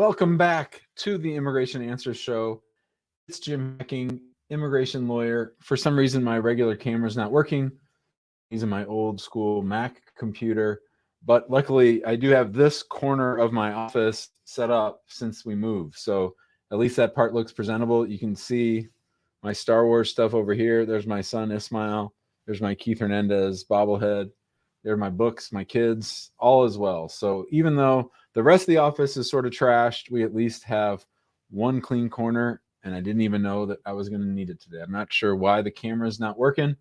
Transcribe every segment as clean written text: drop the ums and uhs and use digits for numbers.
Welcome back to the Immigration Answers Show. It's Jim Hacking, immigration lawyer. For some reason, my regular camera's not working. Using my old school Mac computer, but luckily I do have this corner of my office set up since we moved. So at least that part looks presentable. You can see my Star Wars stuff over here. There's my son Ismail. There's my Keith Hernandez bobblehead. There are my books, my kids, all as well. So even though the rest of the office is sort of trashed, we at least have one clean corner, and I didn't even know that I was going to need it today. I'm not sure why the camera's not working,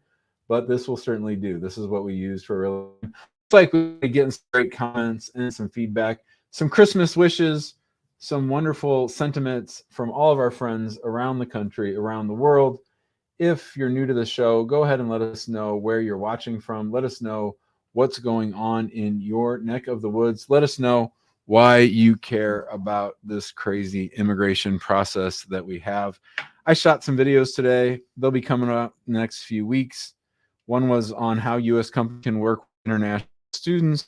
but this will certainly do. This is what we use for real. It's like we're getting some great comments and some feedback, some Christmas wishes, some wonderful sentiments from all of our friends around the country, around the world. If you're new to the show, go ahead and let us know where you're watching from. Let us know what's going on in your neck of the woods. Let us know why you care about this crazy immigration process that we have. I shot some videos today. They'll be coming up in the next few weeks. One was on how U.S. companies can work with international students.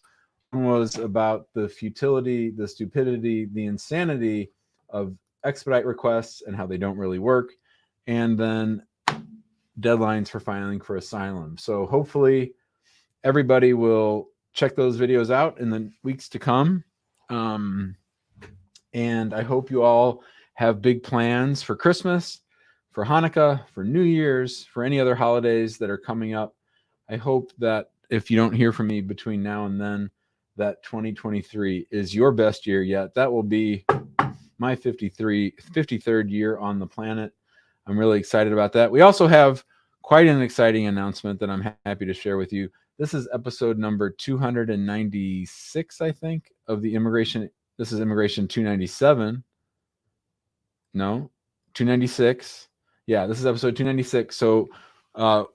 One was about the futility, the stupidity, the insanity of expedite requests and how they don't really work. And then deadlines for filing for asylum. So hopefully everybody will check those videos out in the weeks to come. And I hope you all have big plans for Christmas, for Hanukkah, for New Year's, for any other holidays that are coming up. I hope that if you don't hear from me between now and then, that 2023 is your best year yet. That will be my 53rd year on the planet. I'm really excited about that. We also have quite an exciting announcement that I'm happy to share with you. This is episode number 296, I think, of the immigration. This is immigration 297. No, 296. Yeah, this is episode 296. So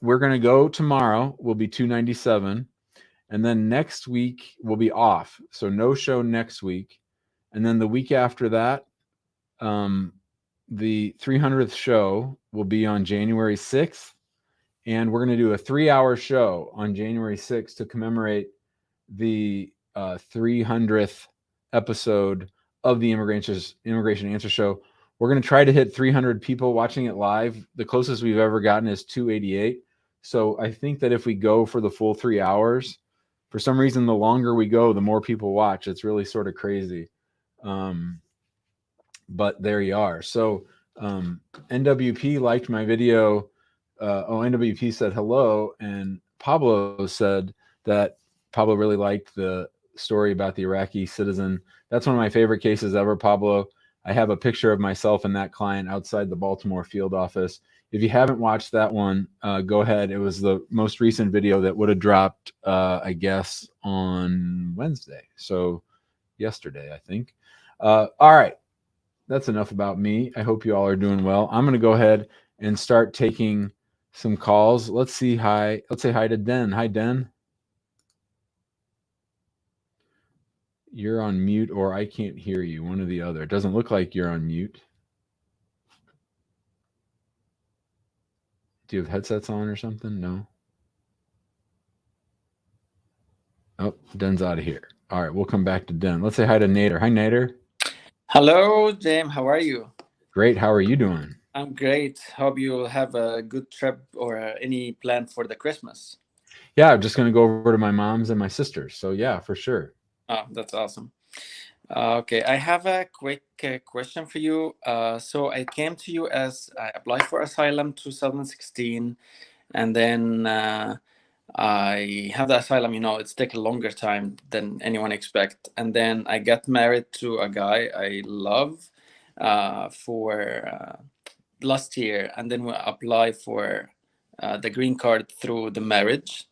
we're going to go tomorrow. Will be 297. And then next week we'll be off. So no show next week. And then the week after that, the 300th show will be on January 6th. And we're going to do a 3-hour show on January 6th to commemorate the 300th episode of the Immigration Answer Show. We're going to try to hit 300 people watching it live. The closest we've ever gotten is 288. So I think that if we go for the full 3 hours, for some reason, the longer we go, the more people watch. It's really sort of crazy. But there you are. So NWP liked my video. NWP said hello, and Pablo said that Pablo really liked the story about the Iraqi citizen. That's one of my favorite cases ever, Pablo. I have a picture of myself and that client outside the Baltimore field office. If you haven't watched that one, go ahead. It was the most recent video that would have dropped, I guess, on Wednesday. So yesterday, I think. All right. That's enough about me. I hope you all are doing well. I'm going to go ahead and start taking some calls. Let's say hi to Den. Hi, Den. You're on mute, or I can't hear you. One or the other. It doesn't look like you're on mute. Do you have headsets on or something? No. Oh, Den's out of here. All right, we'll come back to Den. Let's say hi to Nader. Hi, Nader. Hello, Jim. How are you? Great. How are you doing? I'm great. Hope you have a good trip or any plan for the Christmas. Yeah, I'm just going to go over to my mom's and my sister's. So yeah, for sure. Oh, that's awesome. Okay, I have a quick question for you. So I came to you as I applied for asylum 2016, and then I have the asylum. It's taken a longer time than anyone expect. And then I got married to a guy I love for last year, and then we apply for the green card through the marriage.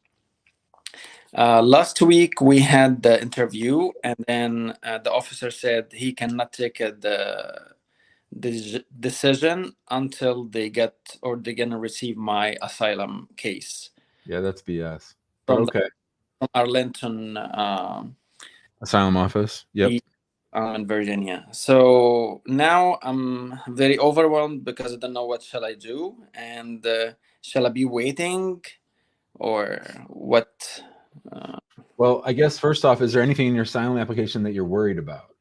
Last week we had the interview, and then the officer said he cannot take the decision until they're gonna receive my asylum case. Yeah, that's BS. From Arlington asylum office. Yep. In Virginia. So now I'm very overwhelmed because I don't know what shall I do, and shall I be waiting or what? Well, I guess first off, is there anything in your asylum application that you're worried about?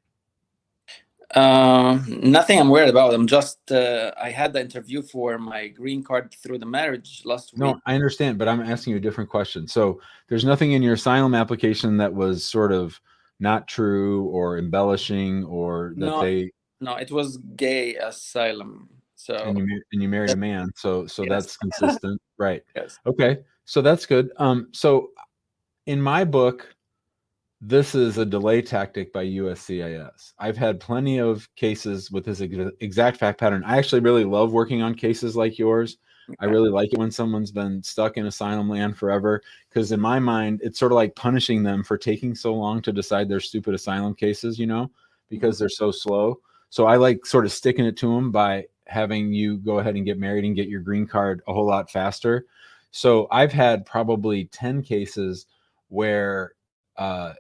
Nothing I'm worried about. I'm just I had the interview for my green card through the marriage last week. No, I understand, but I'm asking you a different question. So there's nothing in your asylum application that was sort of not true or embellishing or that No, it was gay asylum. So and you married a man. So yes. that's consistent. Right. Yes. Okay. So that's good. So in my book, this is a delay tactic by USCIS. I've had plenty of cases with this exact fact pattern. I actually really love working on cases like yours. I really like it when someone's been stuck in asylum land forever, because in my mind, it's sort of like punishing them for taking so long to decide their stupid asylum cases, because they're so slow. So I like sort of sticking it to them by having you go ahead and get married and get your green card a whole lot faster. So I've had probably 10 cases where there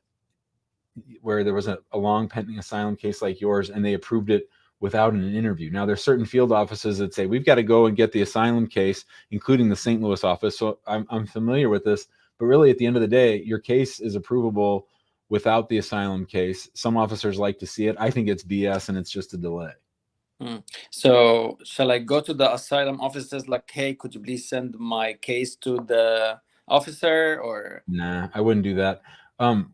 was a long pending asylum case like yours, and they approved it without an interview. Now, there's certain field offices that say, we've got to go and get the asylum case, including the St. Louis office. So I'm familiar with this, but really at the end of the day, your case is approvable without the asylum case. Some officers like to see it. I think it's BS and it's just a delay. So shall I go to the asylum officers like, hey, could you please send my case to the officer? Or Nah, I wouldn't do that.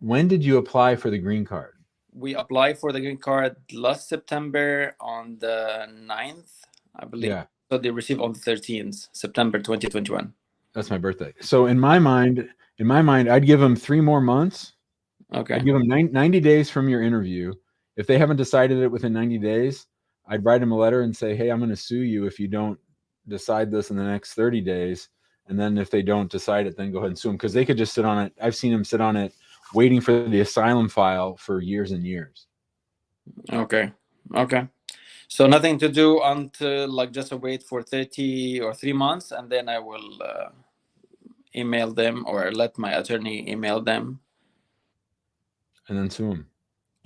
When did you apply for the green card? We applied for the green card last September on the 9th, I believe. Yeah. So they received on the 13th, September 2021. That's my birthday. So in my mind, I'd give them 3 more months. Okay. I'd give them 90 days from your interview. If they haven't decided it within 90 days, I'd write them a letter and say, hey, I'm going to sue you if you don't decide this in the next 30 days. And then if they don't decide it, then go ahead and sue them, because they could just sit on it. I've seen them sit on it waiting for the asylum file for years and years. Okay. So nothing to do until like just wait for 30 or 3 months, and then I will email them or let my attorney email them. And then sue them.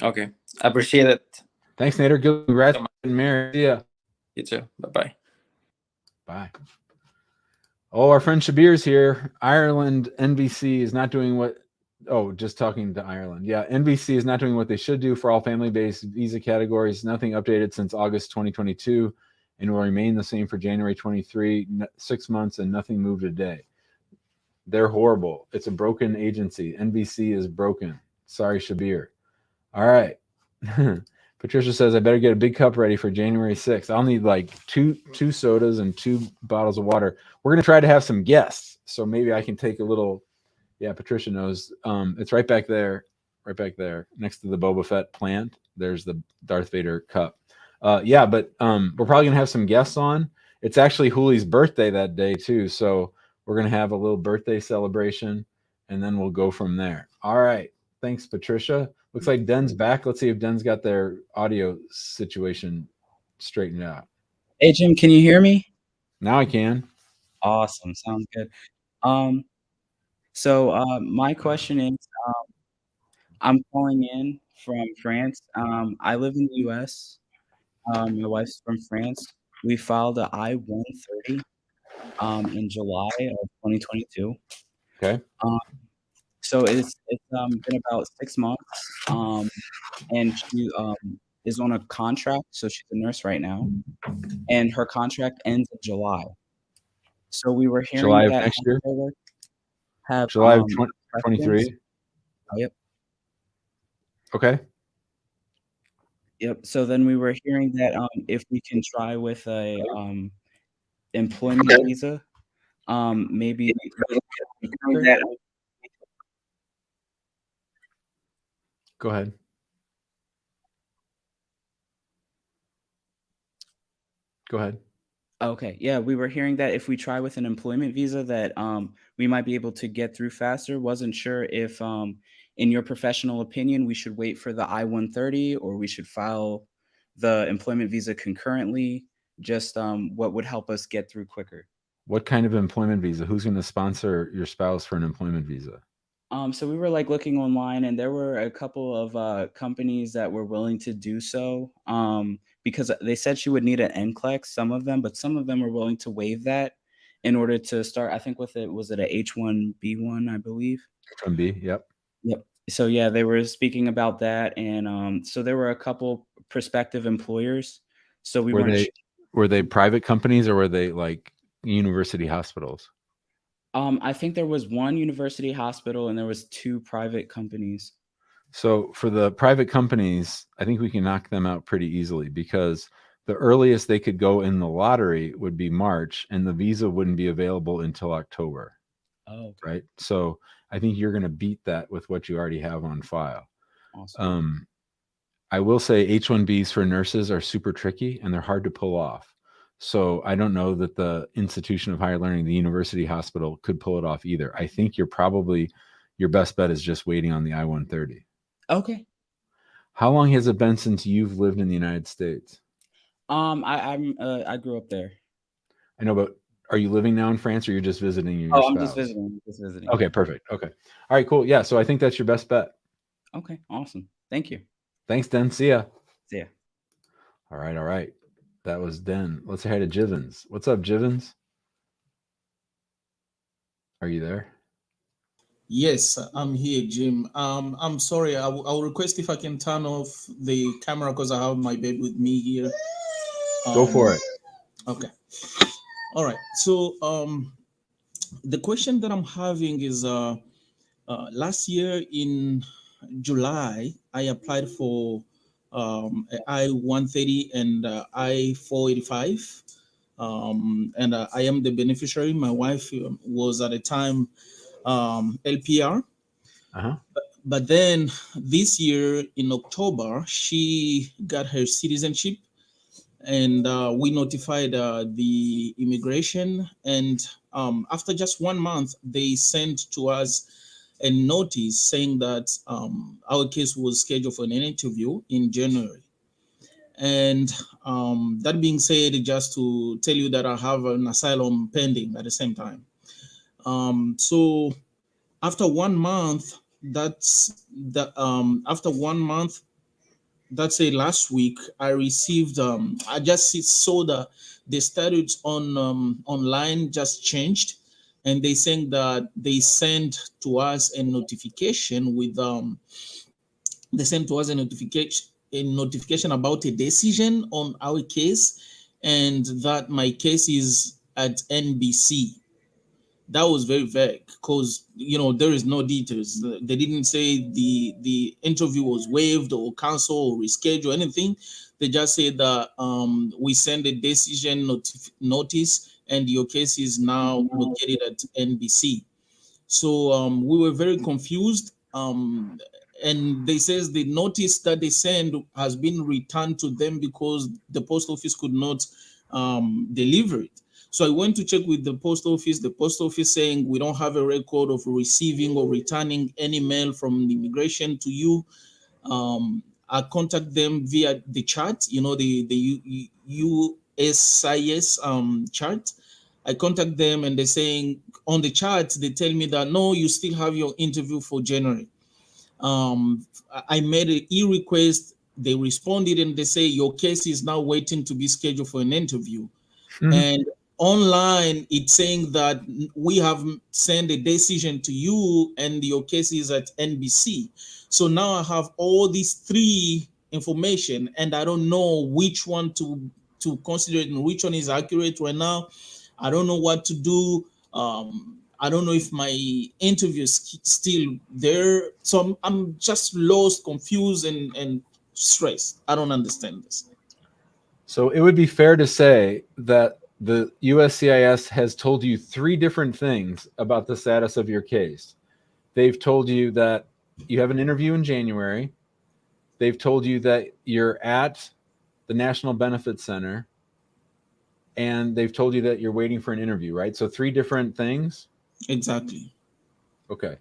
Okay. I appreciate it. Thanks, Nader. Good. Congrats on getting married. See ya. You too. Bye-bye. Bye. Oh, our friend Shabir's here. Ireland NVC is not doing what. Oh, just talking to Ireland. Yeah, NVC is not doing what they should do for all family-based visa categories. Nothing updated since August 2022 and will remain the same for January 23, 6 months, and nothing moved a day. They're horrible. It's a broken agency. NVC is broken. Sorry, Shabir. All right. Patricia says, I better get a big cup ready for January 6th. I'll need like two sodas and 2 bottles of water. We're going to try to have some guests. So maybe I can take a little. Yeah, Patricia knows. It's right back there, next to the Boba Fett plant. There's the Darth Vader cup. Yeah, but we're probably going to have some guests on. It's actually Huli's birthday that day too. So we're going to have a little birthday celebration, and then we'll go from there. All right. Thanks, Patricia. Looks like Den's back. Let's see if Den's got their audio situation straightened out. Hey, Jim, can you hear me? Now I can. Awesome. Sounds good. So my question is, I'm calling in from France. I live in the U.S. My wife's from France. We filed a I-130 in July of 2022. Okay. So it's been about 6 months, and she is on a contract. So she's a nurse right now, and her contract ends in July. So we were hearing July of that next year. Have July of 2023. Oh, yep. Okay. Yep. So then we were hearing that if we can try with a employment visa, maybe Go ahead. Go ahead. Okay. Yeah, we were hearing that if we try with an employment visa that we might be able to get through faster. Wasn't sure if in your professional opinion we should wait for the I-130 or we should file the employment visa concurrently. Just what would help us get through quicker. What kind of employment visa? Who's going to sponsor your spouse for an employment visa? So we were like looking online, and there were a couple of companies that were willing to do so. Because they said she would need an NCLEX, some of them, but some of them were willing to waive that in order to start. I think with it was it a H-1B1, I believe. H-1B, yep. Yep. So yeah, they were speaking about that, and so there were a couple prospective employers. So we Were weren't. they private companies or were they like university hospitals? I think there was one university hospital and there was two private companies. So for the private companies, I think we can knock them out pretty easily because the earliest they could go in the lottery would be March and the visa wouldn't be available until October. Oh, okay. Right. So I think you're going to beat that with what you already have on file. Awesome. I will say H-1Bs for nurses are super tricky and they're hard to pull off. So I don't know that the institution of higher learning, the university hospital, could pull it off either. I think your best bet is just waiting on the I-130. Okay. How long has it been since you've lived in the United States? I grew up there. I know, but are you living now in France or you're just visiting your Oh, spouse? I'm just visiting. Okay, perfect. Okay. All right, cool. Yeah, so I think that's your best bet. Okay, awesome. Thank you. Thanks, Den. See ya. See ya. All right. That was Den. Let's say hi to Jivens. What's up, Jivens? Are you there? Yes, I'm here, Jim. I'm sorry. I'll request if I can turn off the camera because I have my baby with me here. Go for it. Okay. All right. So the question that I'm having is last year in July, I applied for I-130 and I-485. And I am the beneficiary. My wife was at the time LPR. Uh-huh. But then this year in October, she got her citizenship, and we notified the immigration. And after just 1 month, they sent to us a notice saying that our case was scheduled for an interview in January. And that being said, just to tell you that I have an asylum pending at the same time. So after 1 month, after 1 month, that's it, last week, I received, I just saw the status on online just changed. And they saying that they sent to us a notification with, they sent to us a notification about a decision on our case, and that my case is at NBC. That was very vague because there is no details. They didn't say the interview was waived or canceled or rescheduled, anything. They just said that we send a decision notice and your case is now located at NBC. So we were very confused. And they says the notice that they send has been returned to them because the post office could not deliver it. So I went to check with the post office saying we don't have a record of receiving or returning any mail from the immigration to you. I contact them via the chat, the USCIS chart. I contact them and they're saying on the chat, they tell me that no, you still have your interview for January. I made an e-request. They responded and they say your case is now waiting to be scheduled for an interview. Mm-hmm. And online, it's saying that we have sent a decision to you and your case is at NBC. So now I have all these three information and I don't know which one to consider and which one is accurate right now. I don't know what to do. I don't know if my interview is still there. So I'm just lost, confused, and stressed. I don't understand this. So it would be fair to say that the USCIS has told you three different things about the status of your case. They've told you that you have an interview in January. They've told you that you're at the National Benefits Center. And they've told you that you're waiting for an interview, right? So three different things? Exactly. Okay.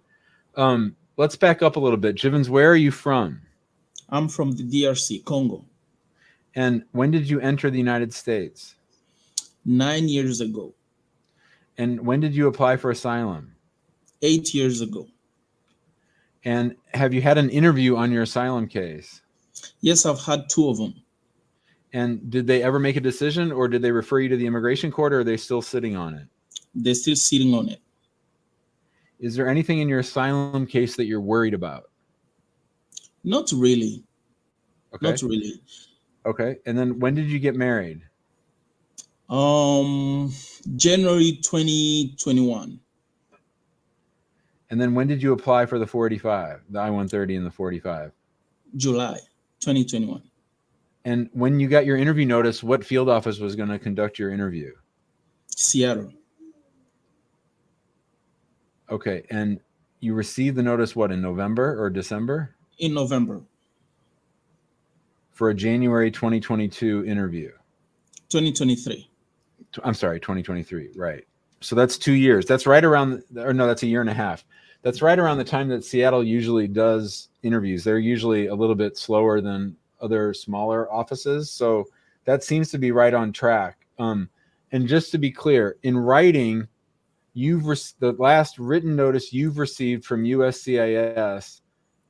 Let's back up a little bit. Jivens, where are you from? I'm from the DRC, Congo. And when did you enter the United States? 9 years ago. And when did you apply for asylum? 8 years ago. And have you had an interview on your asylum case? Yes, I've had 2 of them. And did they ever make a decision, or did they refer you to the immigration court, or are they still sitting on it? They're still sitting on it. Is there anything in your asylum case that you're worried about? Not really. Okay. Not really. Okay. And then when did you get married? January 2021. And then when did you apply for the 485, the I-130 and the 45? July 2021. And when you got your interview notice, what field office was going to conduct your interview? Seattle. Okay. And you received the notice, what, in November or December? In November. For a January 2022 interview. 2023. I'm sorry, 2023. Right. So that's 2 years. That's right around, or no, that's a year and a half. That's right around the time that Seattle usually does interviews. They're usually a little bit slower than other smaller offices. So that seems to be right on track. And just to be clear, in writing, the last written notice you've received from USCIS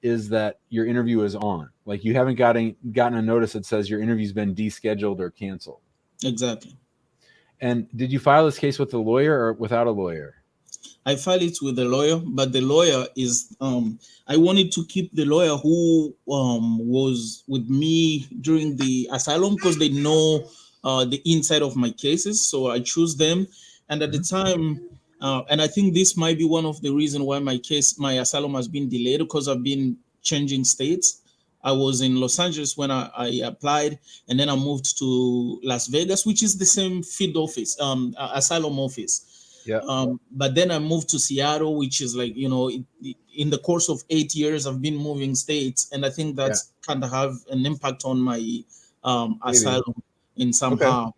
is that your interview is on. Like you haven't gotten a notice that says your interview's been descheduled or canceled. Exactly. And did you file this case with a lawyer or without a lawyer? I filed it with the lawyer, but the lawyer is I wanted to keep the lawyer who was with me during the asylum because they know the inside of my cases. So I choose them. And at the time, and I think this might be one of the reasons why my asylum has been delayed, because I've been changing states. I was in Los Angeles when I applied, and then I moved to Las Vegas, which is the same field office, asylum office. Yeah. But then I moved to Seattle, which is like, in the course of 8 years, I've been moving states. And I think that's kind of have an impact on my asylum in somehow. Okay.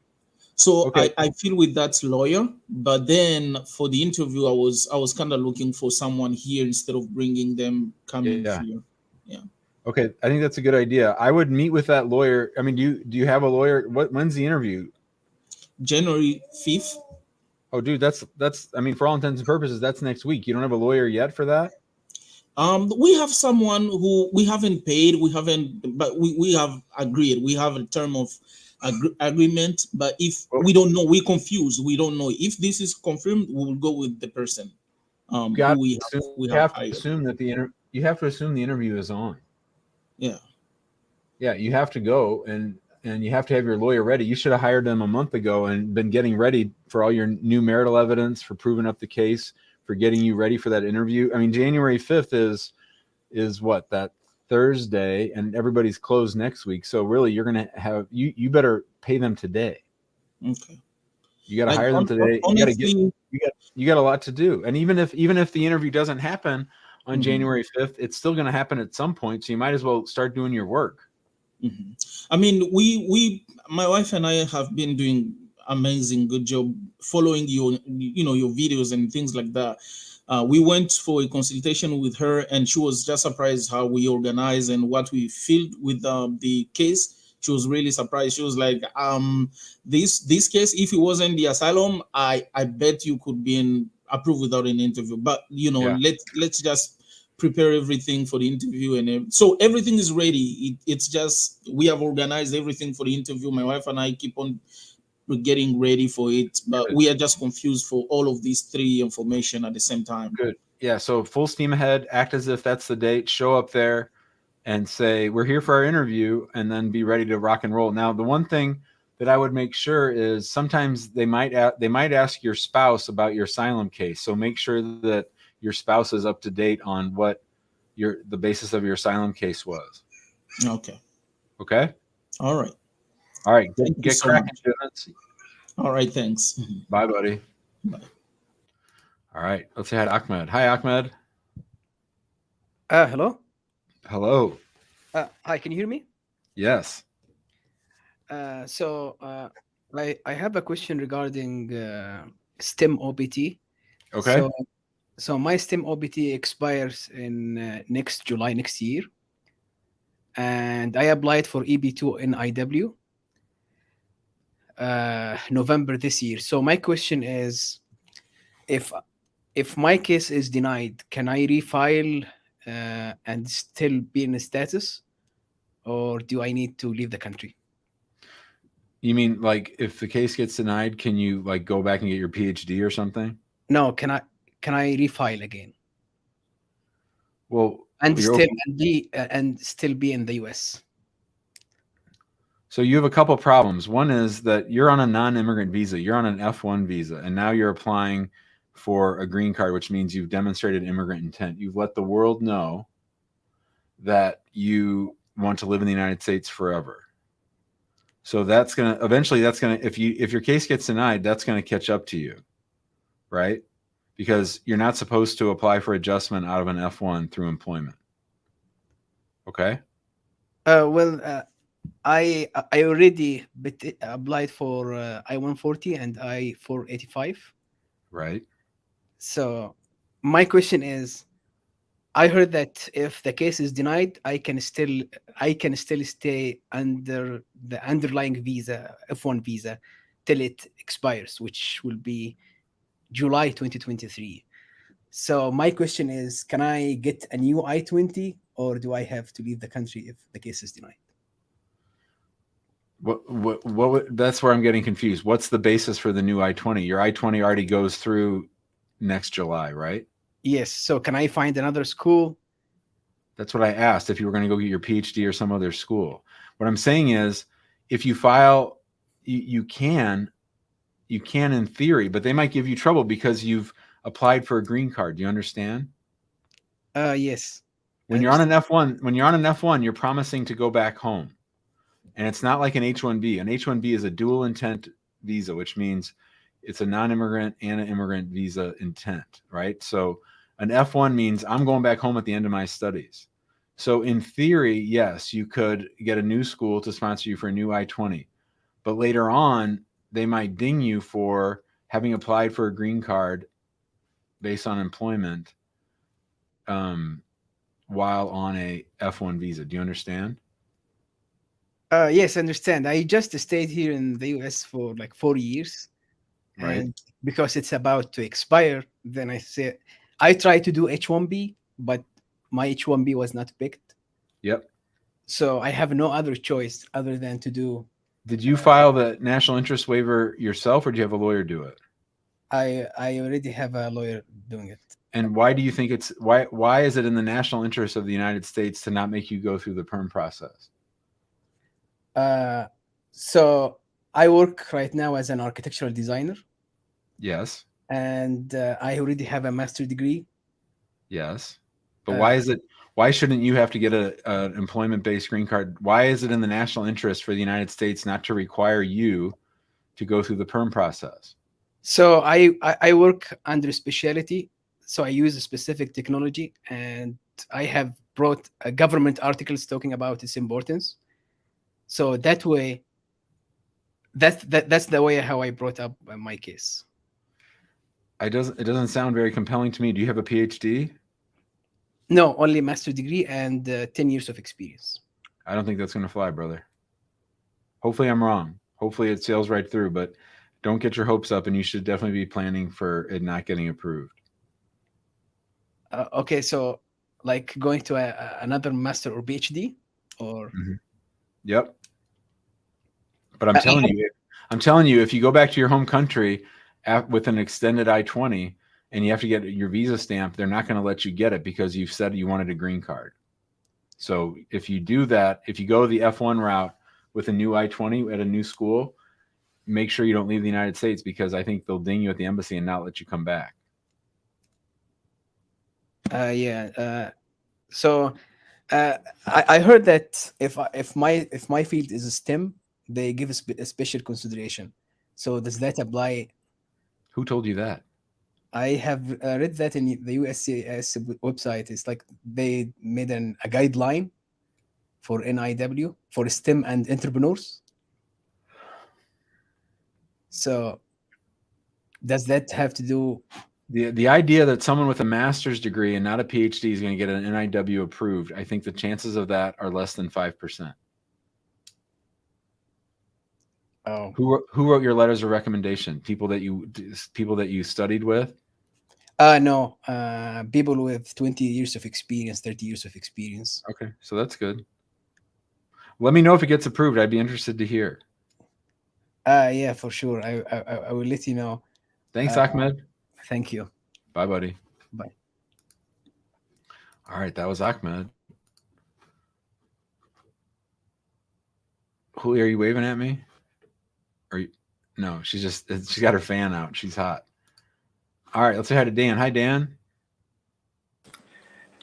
So Okay. I feel with that lawyer, but then for the interview, I was kind of looking for someone here instead of bringing them coming here. Yeah. Okay. I think that's a good idea. I would meet with that lawyer. I mean, do you have a lawyer? When's the interview? January 5th. Oh, dude, that's, I mean, for all intents and purposes, that's next week. You don't have a lawyer yet for that? We have someone who we haven't paid, but we have agreed. We have a term of agreement, but if we don't know, we're confused. We don't know if this is confirmed. We will go with the person. You have to assume that you have to assume the interview is on. Yeah. Yeah, you have to go and you have to have your lawyer ready. You should have hired them a month ago and been getting ready for all your new marital evidence, for proving up the case, for getting you ready for that interview. I mean, January 5th is what, that Thursday, and everybody's closed next week. So really you're going to have, you better pay them today. Okay. You got to hire them today. You got a lot to do. And even if the interview doesn't happen on January 5th, it's still going to happen at some point. So you might as well start doing your work. I mean, my wife and I have been doing amazing good job following your videos and things like that. We went for a consultation with her, and she was just surprised how we organize and what we filled with the case. She was really surprised. She was like, this case, if it wasn't the asylum, I bet you could be approved without an interview. But let's just prepare everything for the interview, and so everything is ready. It's just we have organized everything for the interview. My wife and I keep on getting ready for it, but we are just confused for all of these three information at the same time. Good. Yeah. So full steam ahead. Act as if that's the date. Show up there and say, we're here for our interview, and then be ready to rock and roll. Now, the one thing that I would make sure is sometimes they might ask your spouse about your asylum case. So make sure that your spouse is up to date on what the basis of your asylum case was. Okay. Okay. All right. All right. Get cracking, students. All right. Thanks. Bye, buddy. Bye. All right. Let's say hi to Ahmed. Hi, Ahmed. Hello. Hello. Hi. Can you hear me? Yes. So I have a question regarding STEM OPT. Okay. So my STEM OPT expires in next July next year, and I applied for EB2 in IW November this year. So my question is, if my case is denied, can I refile and still be in status, or do I need to leave the country? You mean like if the case gets denied, can you like go back and get your PhD or something? No, can I refile again? Well, and You're still open- and still be in the US. So you have a couple problems. One is that you're on a non-immigrant visa. You're on an F1 visa, and now you're applying for a green card, which means you've demonstrated immigrant intent. You've let the world know that you want to live in the United States forever. So that's gonna eventually, if your case gets denied, that's gonna catch up to you, right? Because you're not supposed to apply for adjustment out of an F1 through employment. Okay. I already applied for I-140 and I-485. Right. So my question is, I heard that if the case is denied, I can still stay under the underlying visa, F1 visa, till it expires, which will be July 2023. So my question is, can I get a new I-20, or do I have to leave the country if the case is denied? That's where I'm getting confused. What's the basis for the new I-20? Your I-20 already goes through next July, right? Yes. So can I find another school? That's what I asked, if you were going to go get your PhD or some other school. What I'm saying is, if you file, you can in theory, but they might give you trouble because you've applied for a green card. Do you understand? Yes. When you're on an F1, you're promising to go back home. And it's not like an H-1B. An H-1B is a dual intent visa, which means it's a non-immigrant and an immigrant visa intent, right? So an F1 means I'm going back home at the end of my studies. So in theory, yes, you could get a new school to sponsor you for a new I-20. But later on, they might ding you for having applied for a green card based on employment while on a F1 visa. Do you understand? Yes, I understand. I just stayed here in the US for like 4 years. Right. And because it's about to expire, then I tried to do H-1B, but my H-1B was not picked. Yep. So I have no other choice other than to do. Did you file the national interest waiver yourself, or do you have a lawyer do it? I already have a lawyer doing it. And why do you think why is it in the national interest of the United States to not make you go through the perm process? So I work right now as an architectural designer. Yes. And I already have a master's degree. Yes. But why shouldn't you have to get an employment-based green card? Why is it in the national interest for the United States not to require you to go through the perm process? So I work under specialty. So I use a specific technology, and I have brought government articles talking about its importance. So that way, that's the way how I brought up my case. It doesn't sound very compelling to me. Do you have a PhD? No, only master's degree and 10 years of experience. I don't think that's going to fly, brother. Hopefully I'm wrong. Hopefully it sails right through, but don't get your hopes up, and you should definitely be planning for it not getting approved. Okay, so like going to another master or PhD, or Yep. But I'm telling you, if you go back to your home country with an extended I-20 and you have to get your visa stamp, they're not going to let you get it because you've said you wanted a green card. So if you do that, if you go the F1 route with a new I-20 at a new school, make sure you don't leave the United States, because I think they'll ding you at the embassy and not let you come back. So I heard that if my field is a STEM, they give a special consideration. So does that apply? Who told you that? I have read that in the USCIS website. It's like they made a guideline for NIW for STEM and entrepreneurs. So does that have to do? The idea that someone with a master's degree and not a PhD is going to get an NIW approved, I think the chances of that are less than 5%. Oh, Who wrote your letters of recommendation? People that you studied with? no, people with 20 years of experience, 30 years of experience. Okay, so that's good. Let me know if it gets approved. I'd be interested to hear. Yeah, for sure. I will let you know. Thanks, Ahmed. Thank you. Bye, buddy. Bye. All right, that was Ahmed. Julio, are you waving at me? Or no? She's got her fan out. She's hot. All right, let's say hi to Dan. Hi, Dan.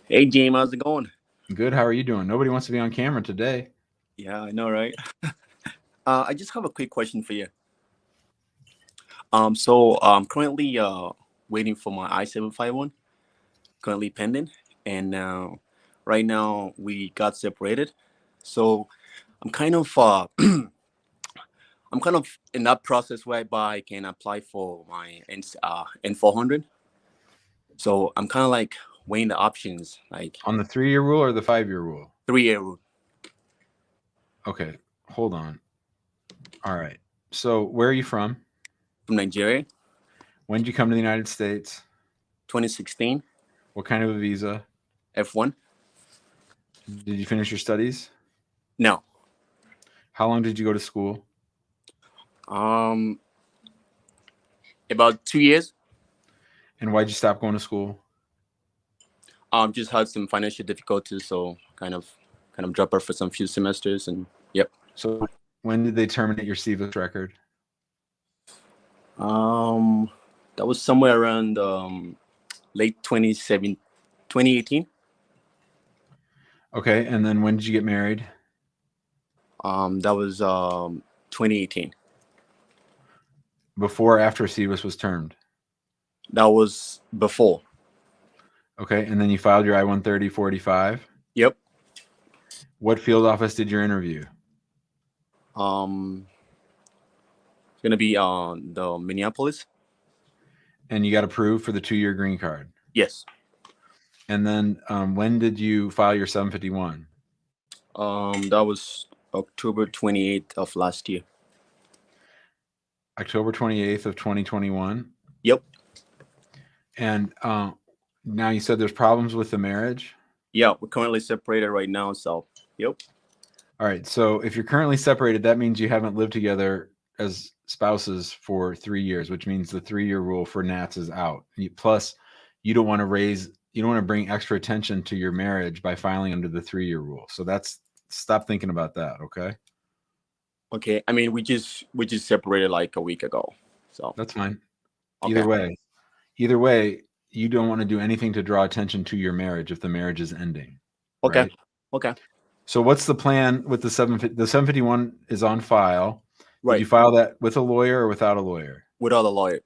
Hey, James, how's it going? Good. How are you doing? Nobody wants to be on camera today. Yeah, I know, right? I just have a quick question for you. So I'm currently waiting for my I-751, currently pending, and right now we got separated. So I'm kind of I'm kind of in that process whereby I can apply for my N400. So I'm kind of like weighing the options, like On the 3-year rule or the 5-year rule? 3-year rule. Okay, hold on. All right. So where are you from? From Nigeria, When did you come to the United States? 2016, What kind of a visa? F1. Did you finish your studies? No. How long did you go to school? About 2 years. And why'd you stop going to school? Just had some financial difficulties, so kind of drop out for some few semesters, and yep. So when did they terminate your CVIS record? That was somewhere around late 2018. Okay, and then when did you get married? That was 2018. Before or after CVIS was termed? That was before. Okay, and then you filed your I-130 485? Yep. What field office did your interview? It's gonna be on the Minneapolis. And you got approved for the 2-year green card? Yes. And then when did you file your 751? That was October 28th of last year. October 28th of 2021? Yep. And now you said there's problems with the marriage? Yeah, we're currently separated right now, so yep. All right, so if you're currently separated, that means you haven't lived together as spouses for 3 years, which means the 3-year rule for Nats is out. Plus, you don't want to bring extra attention to your marriage by filing under the 3-year rule. So stop thinking about that, okay? Okay. I mean, we just separated like a week ago, so That's fine. okay. Either way, you don't want to do anything to draw attention to your marriage if the marriage is ending. Okay. Right? Okay. So what's the plan with the 751 is on file? Right. Did you file that with a lawyer or without a lawyer? Without a lawyer.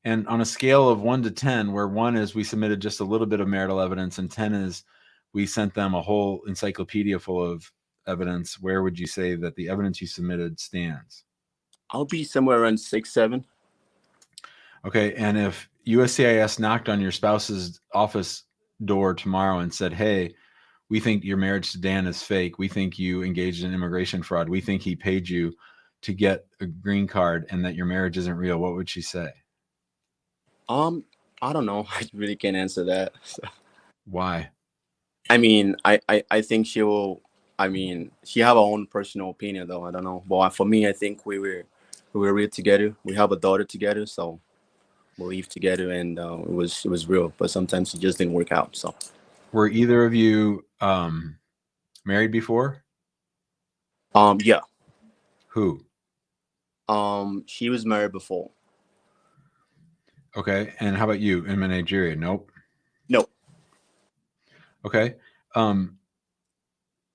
And on a scale of 1 to 10, where 1 is we submitted just a little bit of marital evidence and 10 is we sent them a whole encyclopedia full of evidence, where would you say that the evidence you submitted stands? I'll be somewhere around 6, 7. Okay. And if USCIS knocked on your spouse's office door tomorrow and said, hey, we think your marriage to Dan is fake. We think you engaged in immigration fraud. We think he paid you to get a green card and that your marriage isn't real, what would she say? I don't know. I really can't answer that. So. Why? I mean, I think she will. I mean, she have her own personal opinion, though. I don't know. But for me, I think we were real together. We have a daughter together, so we live together, and it was real. But sometimes it just didn't work out. So, were either of you married before? Yeah. Who? She was married before. Okay, and how about you in Nigeria? Nope. Nope. Okay.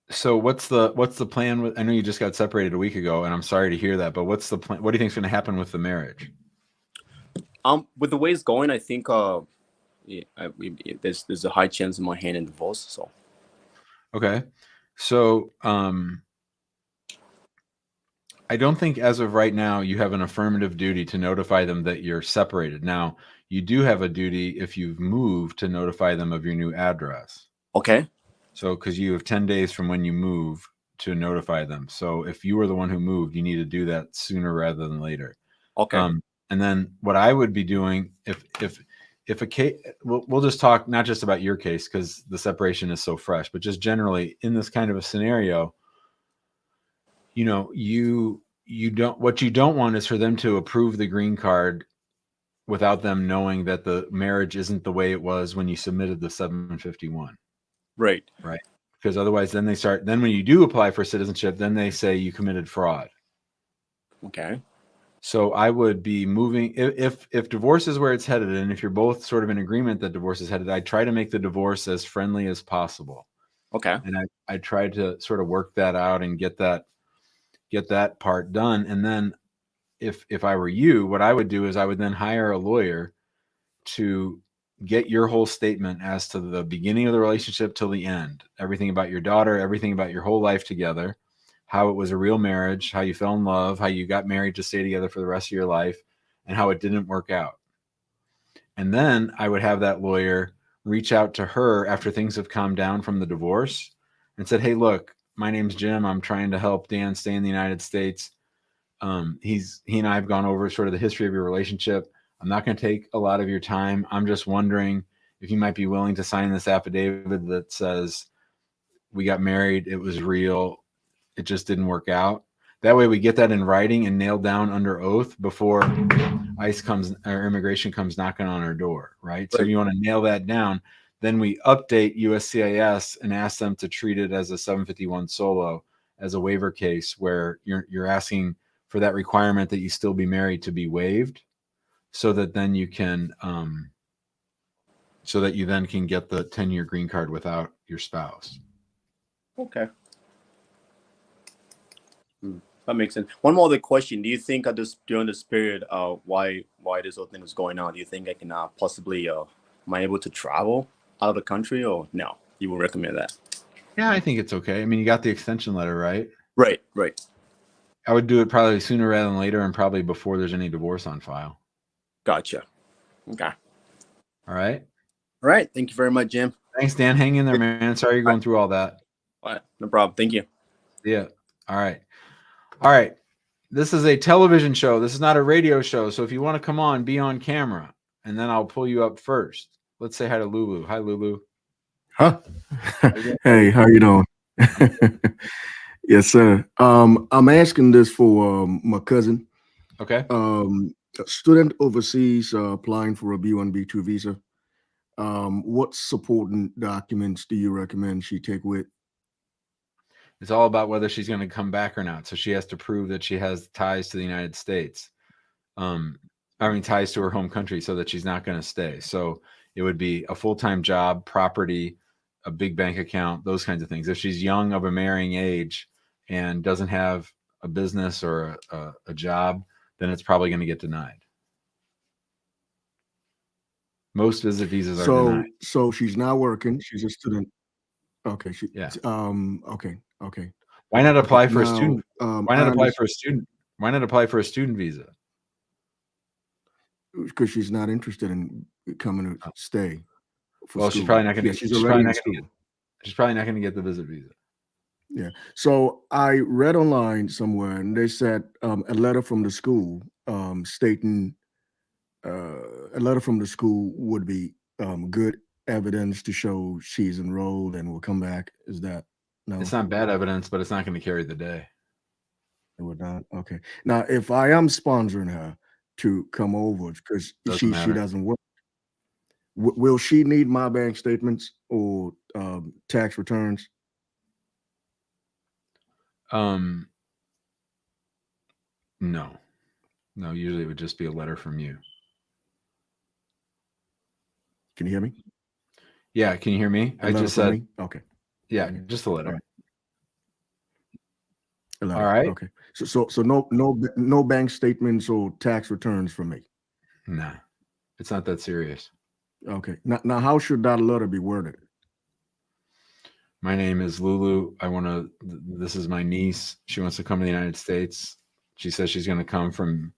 So what's the plan with? I know you just got separated a week ago, and I'm sorry to hear that. But what's the plan? What do you think is going to happen with the marriage? With the way it's going, I think there's a high chance of my hand in divorce. So. Okay, so I don't think as of right now you have an affirmative duty to notify them that you're separated. Now, you do have a duty if you've moved to notify them of your new address. Okay. So, because you have 10 days from when you move to notify them. So if you were the one who moved, you need to do that sooner rather than later. Okay. And then what I would be doing if a case, we'll just talk not just about your case because the separation is so fresh, but just generally in this kind of a scenario, you know, what you don't want is for them to approve the green card without them knowing that the marriage isn't the way it was when you submitted the 751. Right. Right. Because otherwise then when you do apply for citizenship, then they say you committed fraud. Okay. So I would be moving if divorce is where it's headed, and if you're both sort of in agreement that divorce is headed, I try to make the divorce as friendly as possible. Okay. And I tried to sort of work that out and get that part done. And then if I were you, what I would do is I would then hire a lawyer to get your whole statement as to the beginning of the relationship till the end, everything about your daughter, everything about your whole life together, how it was a real marriage, how you fell in love, how you got married to stay together for the rest of your life, and how it didn't work out. And then I would have that lawyer reach out to her after things have calmed down from the divorce and said, hey, look, my name's Jim. I'm trying to help Dan stay in the United States. He and I have gone over sort of the history of your relationship. I'm not going to take a lot of your time. I'm just wondering if you might be willing to sign this affidavit that says we got married. It was real. It just didn't work out. That way we get that in writing and nailed down under oath before ICE comes or immigration comes knocking on our door, right? So you want to nail that down. Then we update USCIS and ask them to treat it as a 751 solo, as a waiver case where you're asking for that requirement that you still be married to be waived, so that then you can get the 10-year green card without your spouse. Okay. That makes sense. One more other question. Do you think during this period, why this whole thing is going on, do you think I can possibly, am I able to travel out of the country, or no? You would recommend that? Yeah, I think it's okay. I mean, you got the extension letter, right? Right. I would do it probably sooner rather than later, and probably before there's any divorce on file. Gotcha. Okay. All right. All right. Thank you very much, Jim. Thanks, Dan. Hang in there, man. Sorry you're going through all that. All right. No problem. Thank you. Yeah. All right. This is a television show. This is not a radio show. So if you want to come on, be on camera, and then I'll pull you up first. Let's say hi to Lulu. Hi, Lulu. Huh? Hey, how you doing? Yes, sir. I'm asking this for my cousin. Okay. A student overseas applying for a B1, B2 visa. What supporting documents do you recommend she take with? It's all about whether she's going to come back or not. So she has to prove that she has ties to the United States. Ties to her home country, so that she's not going to stay. So it would be a full-time job, property, a big bank account, those kinds of things. If she's young, of a marrying age, and doesn't have a business or a job, then it's probably going to get denied. Most visit visas are denied. So she's not working. She's a student. Okay. Okay. Why not apply for a student? Why not apply for a student? Why not apply for a student visa? Because she's not interested in coming to stay. Well, she's probably not going to. She's probably not going to get the visit visa. Yeah. So I read online somewhere, and they said a letter from the school stating a letter from the school would be good evidence to show she's enrolled and will come back. Is that no? It's not bad evidence, but it's not going to carry the day. It would not. Okay. Now, if I am sponsoring her to come over because she doesn't work, will she need my bank statements or tax returns? No. Usually it would just be a letter from you. Can you hear me? Yeah, can you hear me? I just said me? Okay. Yeah, just a letter. All right. All right. Okay. So no bank statements or tax returns from me. Nah, it's not that serious. Okay. Now how should that letter be worded? My name is Lulu. This is my niece. She wants to come to the United States. She says she's going to come from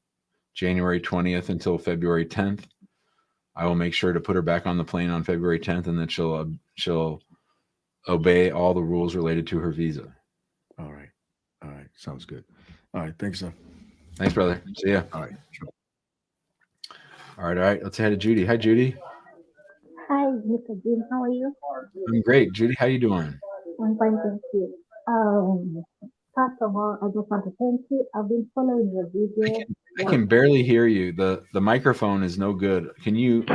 January 20th until February 10th. I will make sure to put her back on the plane on February 10th, and then she'll obey all the rules related to her visa. All right. Sounds good. All right. Thanks, sir. Thanks, brother. See ya. All right. Sure. All right. Let's say hi to Judy. Hi, Judy. Hi, Mr. Jim. How are you? I'm great. Judy, how you doing? I'm fine, thank you. First of all, I just want to thank you. I've been following your video. I can barely hear you. The microphone is no good. Can you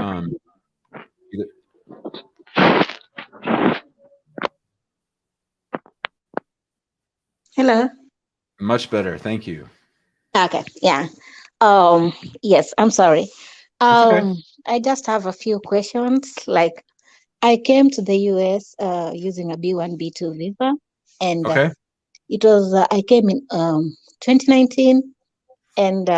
Hello. Much better. Thank you. Okay. Yeah. Yes, I'm sorry. It's okay. I just have a few questions. Like, I came to the US using a B1, B2 visa, and Okay. it was I came in 2019, and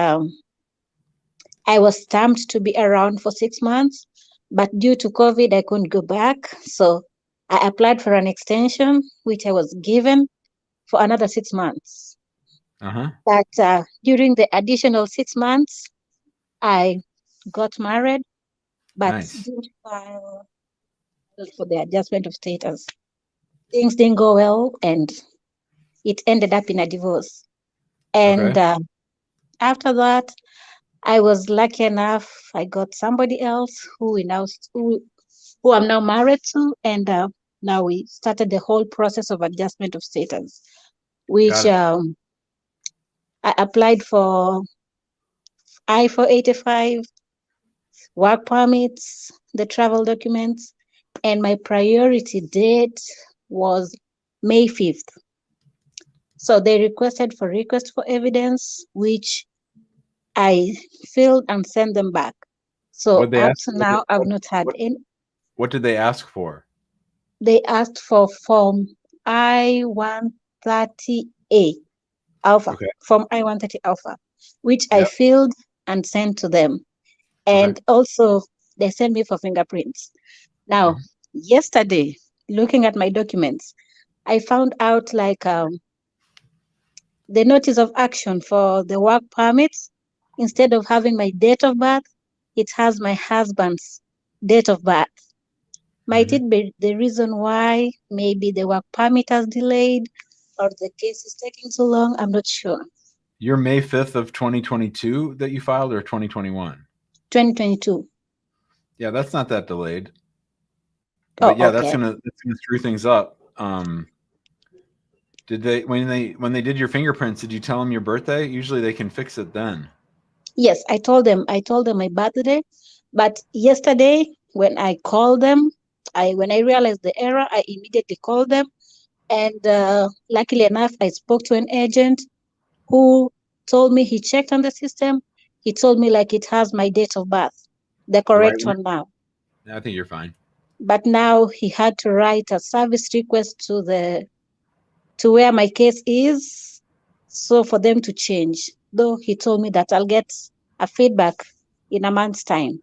I was stamped to be around for 6 months, but due to COVID, I couldn't go back. So I applied for an extension, which I was given for another 6 months. Uh-huh. But during the additional 6 months, I got married, but Nice. didn't file for the adjustment of status. Things didn't go well, and it ended up in a divorce. And Okay. after that, I was lucky enough. I got somebody else who I'm now married to, and now we started the whole process of adjustment of status, which Got it. I applied for I-485, work permits, the travel documents, and my priority date was May 5th. So they requested for request for evidence, which I filled and sent them back. So What they up ask? to now, I've not had What, any. what did they ask for? They asked for Form I-130A Alpha, Okay. Form I-130 Alpha, which I Yep. filled and sent to them. Okay. And also, they sent me for fingerprints. Now, Mhm. yesterday, looking at my documents, I found out like the notice of action for the work permits, instead of having my date of birth, it has my husband's date of birth. Might Mhm. it be the reason why maybe the work permit has delayed or the case is taking too long? I'm not sure. You're May 5th of 2022 that you filed, or 2021? 2022. Yeah, that's not that delayed. Oh, But yeah, okay. that's gonna screw things up. Did they when they did your fingerprints, did you tell them your birthday? Usually they can fix it then. Yes, I told them my birthday, but yesterday when I called them, when I realized the error, I immediately called them, and luckily enough, I spoke to an agent who told me he checked on the system. He told me like it has my date of birth, the The right correct one? one now. I think you're fine. But now he had to write a service request to where my case is, so for them to change. Though he told me that I'll get a feedback in a month's time.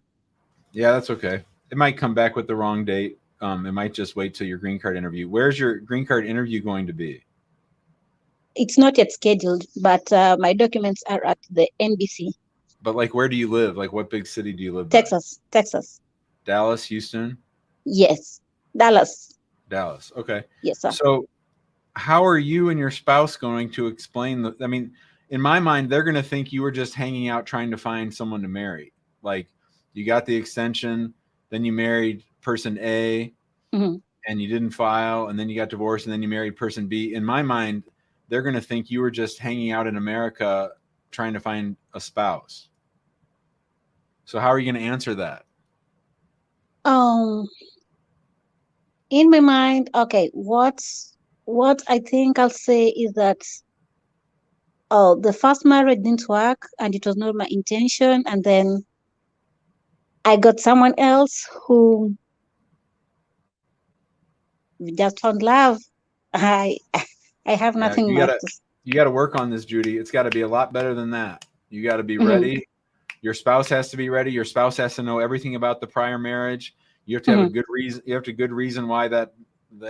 Yeah, that's okay. It might come back with the wrong date. It might just wait till your green card interview. Where's your green card interview going to be? It's not yet scheduled, but my documents are at the NBC. But like, where do you live? Like, what big city do you live by? Texas. Dallas, Houston? Yes. Dallas. Dallas. Okay. Yes, sir. So how are you and your spouse going to explain I mean, in my mind, they're going to think you were just hanging out trying to find someone to marry. Like, you got the extension, then you married person A, Mm-hmm. and you didn't file, and then you got divorced, and then you married person B. In my mind, they're going to think you were just hanging out in America trying to find a spouse. So how are you going to answer that? In my mind, okay, what I think I'll say is that the first marriage didn't work and it was not my intention, and then I got someone else who just found love. I I have Yeah, nothing much to say. you gotta work on this, Judy. It's got to be a lot better than that. You got to be Mm-hmm. ready. Your spouse has to be ready. Your spouse has to know everything about the prior marriage. You have to have Mm-hmm. a good reason. You have a good reason why that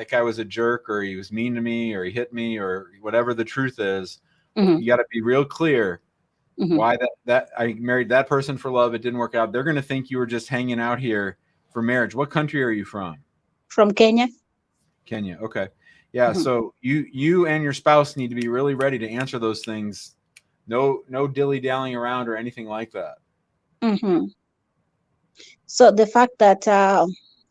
guy was a jerk, or he was mean to me, or he hit me, or whatever the truth is. Mm-hmm. You got to be real clear Mm-hmm. why that I married that person for love. It didn't work out. They're going to think you were just hanging out here for marriage. What country are you from? From Kenya. Kenya. Okay. Yeah. Mm-hmm. So you and your spouse need to be really ready to answer those things. No dilly-dallying around or anything like that. Mm-hmm. So the fact that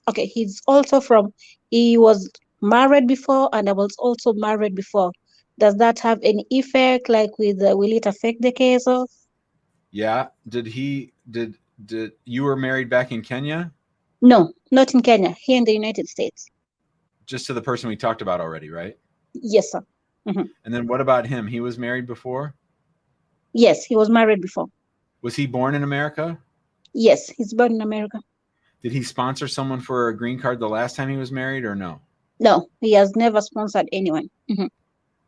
okay, he was married before, and I was also married before. Does that have any effect? Like, will it affect the case? Or Yeah. Did you were married back in Kenya? no, not in Kenya. Here in the United States. Just to the person we talked about already, right? Yes, sir. Mhm. And then what about him? He was married before? Yes, he was married before. Was he born in America? Yes, he's born in America. Did he sponsor someone for a green card the last time he was married or no? No, he has never sponsored anyone.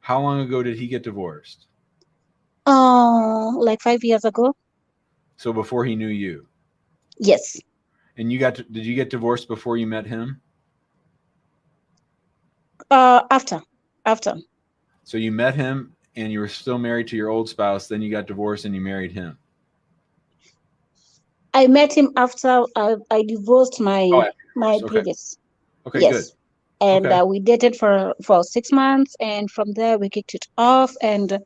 How long ago did he get divorced? Oh, like 5 years ago. So before he knew you. Yes. And did you get divorced before you met him? After. So you met him and you were still married to your old spouse, then you got divorced and you married him. I met him after I divorced my Okay. previous. Okay, Yes. good. And Okay. we dated for 6 months, and from there we kicked it off, and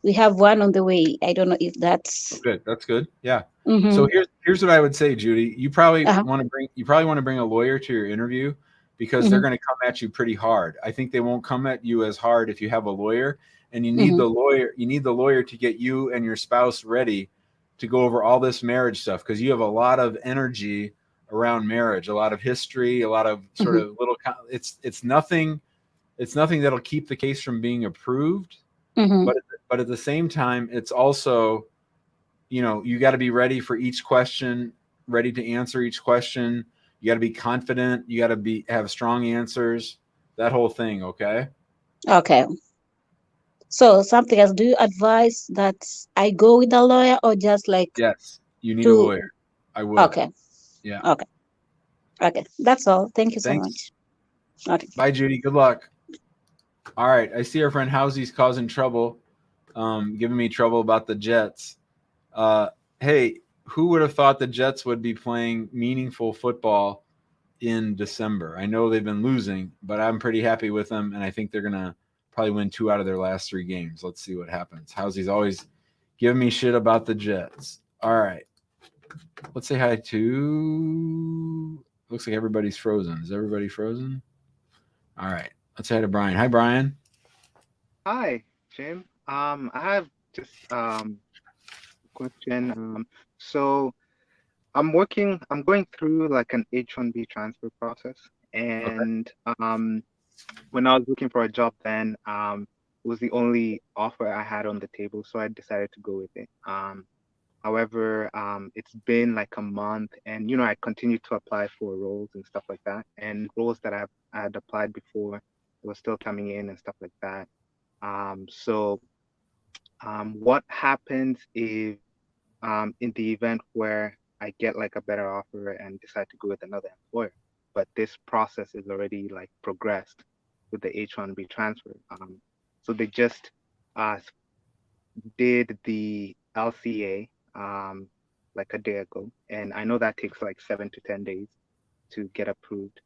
we have one on the way. I don't know if that's Good. That's good. Yeah. Mhm. So here's what I would say, Judy. You probably Uh-huh. want to bring a lawyer to your interview because they're going to come at you pretty hard. I think they won't come at you as hard if you have a lawyer, and you need the lawyer. You need the lawyer to get you and your spouse ready to go over all this marriage stuff because you have a lot of energy around marriage, a lot of history, a lot of sort of little. It's nothing that'll keep the case from being approved. But at the same time, it's also, you got to be ready for each question, ready to answer each question. You got to be confident. You got to have strong answers. That whole thing. Okay. Okay. So something else. Do you advise that I go with a lawyer or just like Yes, you need a lawyer. I would. Okay. Yeah. Okay. That's all. Thank you so Thanks. much. Okay. Bye, Judy. Good luck. All right. I see our friend Housy's causing trouble, giving me trouble about the Jets. Hey, who would have thought the Jets would be playing meaningful football in December? I know they've been losing, but I'm pretty happy with them, and I think they're going to probably win 2 out of their last 3 games. Let's see what happens. Housy's always giving me shit about the Jets. All right. Let's say hi to... Looks like everybody's frozen. Is everybody frozen? All right. Let's say hi to Brian. Hi, Brian. Hi, Jim. I have just question. So I'm going through like an H-1B transfer process, and when I was looking for a job then, it was the only offer I had on the table, so I decided to go with it. However, it's been like a month, and I continued to apply for roles and stuff like that, and roles that I had applied before were still coming in and stuff like that. So what happens if in the event where I get like a better offer and decide to go with another employer, but this process is already like progressed with the H-1B transfer? So they just did the LCA like a day ago, and I know that takes like 7 to 10 days to get approved.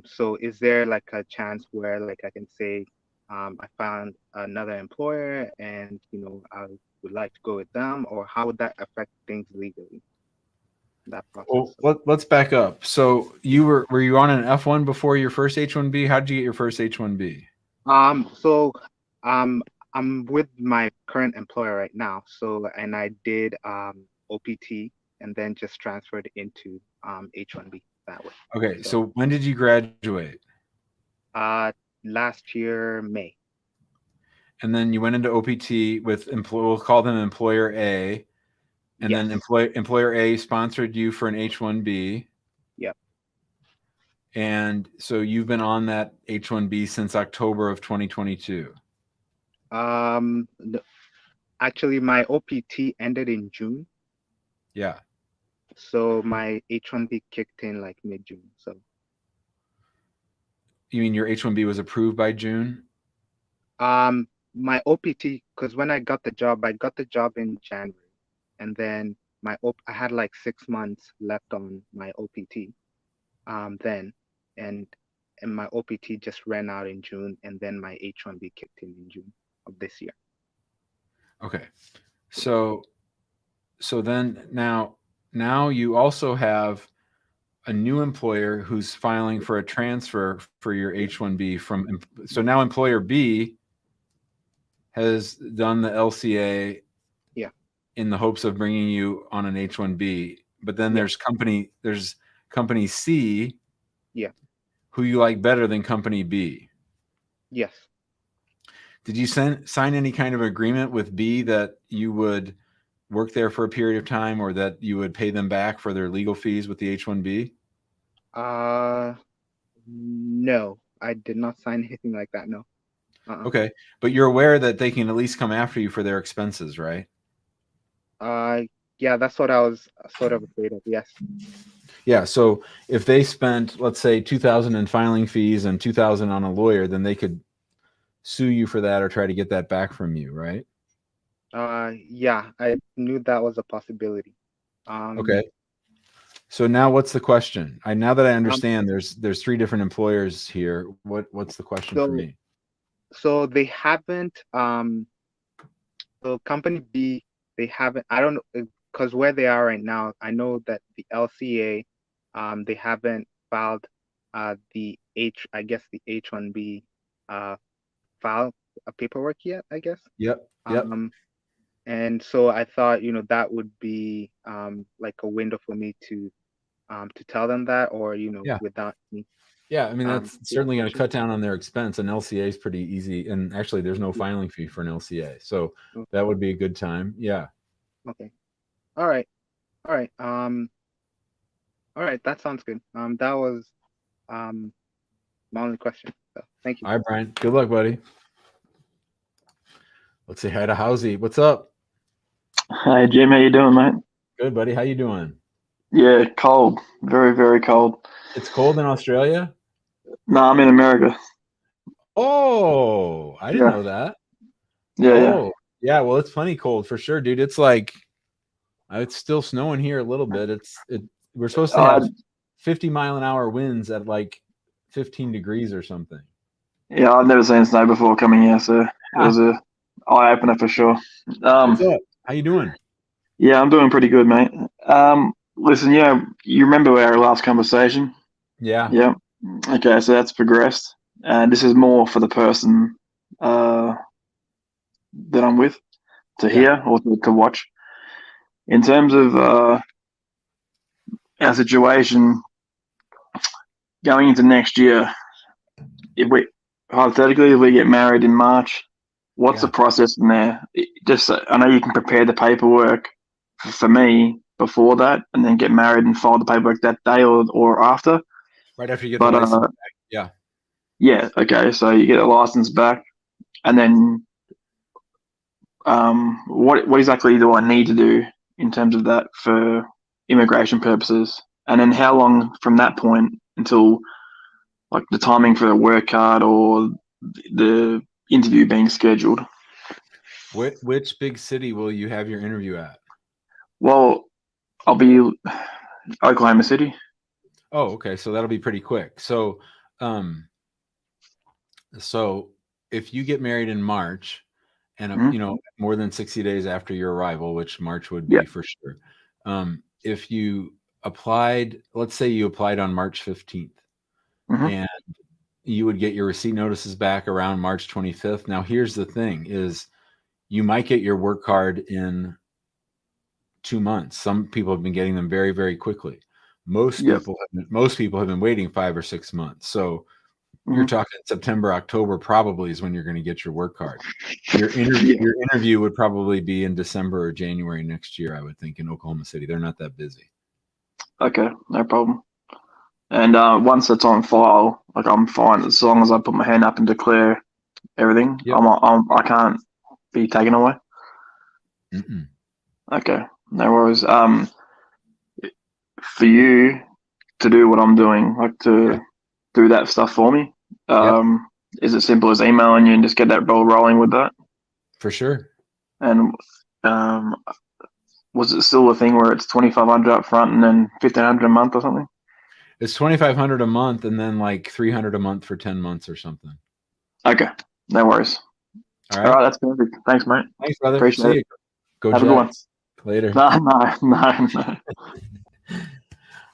So is there like a chance where like I can say I found another employer and I would like to go with them, or how would that affect things legally? That process. Well, let's back up. So were you on an F1 before your first H-1B? How did you get your first H-1B? So I'm with my current employer right now. So, and I did OPT and then just transferred into H-1B that way. Okay, so when did you graduate? Last year, May. And then you went into OPT with we'll call them employer A, and then employer A sponsored you for an H-1B. Yep. And so you've been on that H-1B since October of 2022. Actually, my OPT ended in June. Yeah. So my H-1B kicked in like mid-June. So. You mean your H-1B was approved by June? My OPT, because when I got the job in January, and then I had like 6 months left on my OPT then, and my OPT just ran out in June, and then my H-1B kicked in June of this year. Okay, so then now you also have a new employer who's filing for a transfer for your H-1B so now employer B has done the LCA in the hopes of bringing you on an H-1B, but then there's company C who you like better than company B. Yes. Did you sign any kind of agreement with B that you would work there for a period of time, or that you would pay them back for their legal fees with the H-1B? No, I did not sign anything like that. No. Okay, but you're aware that they can at least come after you for their expenses, right? Yeah, that's what I was sort of afraid of. Yes. Yeah. So if they spent, let's say, $2,000 in filing fees and $2,000 on a lawyer, then they could sue you for that or try to get that back from you, right? Yeah, I knew that was a possibility. Okay. So now what's the question? Now that I understand there's 3 different employers here, what's the question for me? So they haven't so company B, they haven't, I don't know, because where they are right now, I know that the LCA, they haven't filed the H-1B file paperwork yet, I guess. Yep. And so I thought, that would be like a window for me to tell them that, or without me. Yeah, I mean, that's certainly going to cut down on their expense. An LCA is pretty easy, and actually there's no filing fee for an LCA, so that would be a good time. Yeah. Okay. All right. All right, that sounds good. That was my only question. So thank you. All right, Brian. Good luck, buddy. Let's say hi to Housey. What's up? Hi, Jim. How you doing, mate? Good, buddy. How you doing? Yeah, cold. Very, very cold. It's cold in Australia? No, I'm in America. Oh, I didn't know that. Yeah. Yeah. Well, it's plenty cold for sure, dude. It's like it's still snowing here a little bit. We're supposed to have 50-mile-an-hour winds at like 15 degrees or something. Yeah, I've never seen snow before coming here, so it was a eye opener for sure. What's up? How you doing? Yeah, I'm doing pretty good, mate. Listen, you remember our last conversation? Yeah. Yeah. Okay, so that's progressed. And this is more for the person that I'm with to hear or to watch. In terms of our situation going into next year, if we get married in March, what's the process from there? I know you can prepare the paperwork for me before that, and then get married and file the paperwork that day or after. Right after you get the license back. Yeah. Yeah. Okay. So you get a license back, and then what exactly do I need to do in terms of that for immigration purposes? And then how long from that point until like the timing for the work card or the interview being scheduled? Which big city will you have your interview at? Well, I'll be Oklahoma City. Oh, okay. So that'll be pretty quick. So, so if you get married in March, and more than 60 days after your arrival, which March would be for sure. If you applied, let's say you applied on March 15th, and you would get your receipt notices back around March 25th. Now, here's the thing: is you might get your work card in 2 months. Some people have been getting them very, very quickly. Most people have been waiting 5 or 6 months. So you're talking September, October probably is when you're going to get your work card. Your interview would probably be in December or January next year, I would think, in Oklahoma City. They're not that busy. Okay, no problem. And once it's on file, like I'm fine as long as I put my hand up and declare everything. I can't be taken away. Okay, no worries. For you to do what I'm doing, like to do that stuff for me, is it simple as emailing you and just get that ball rolling with that? For sure. And was it still a thing where it's $2,500 up front and then $1,500 a month or something? It's $2,500 a month and then like $300 a month for 10 months or something. Okay, no worries. All right, that's perfect. Thanks, mate. Thanks, brother. Appreciate it. Go Have a good one. Later. No.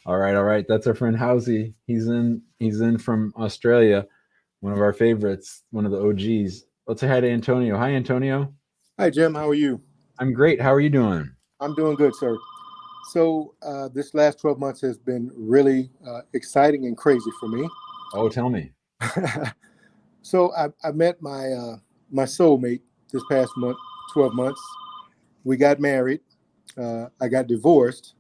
All right. That's our friend Housey. He's in from Australia. One of our favorites, one of the OGs. Let's say hi to Antonio. Hi, Antonio. Hi, Jim. How are you? I'm great. How are you doing? I'm doing good, sir. So this last 12 months has been really exciting and crazy for me. Oh, tell me. So I met my my soulmate this past month, 12 months. We got married. I got divorced.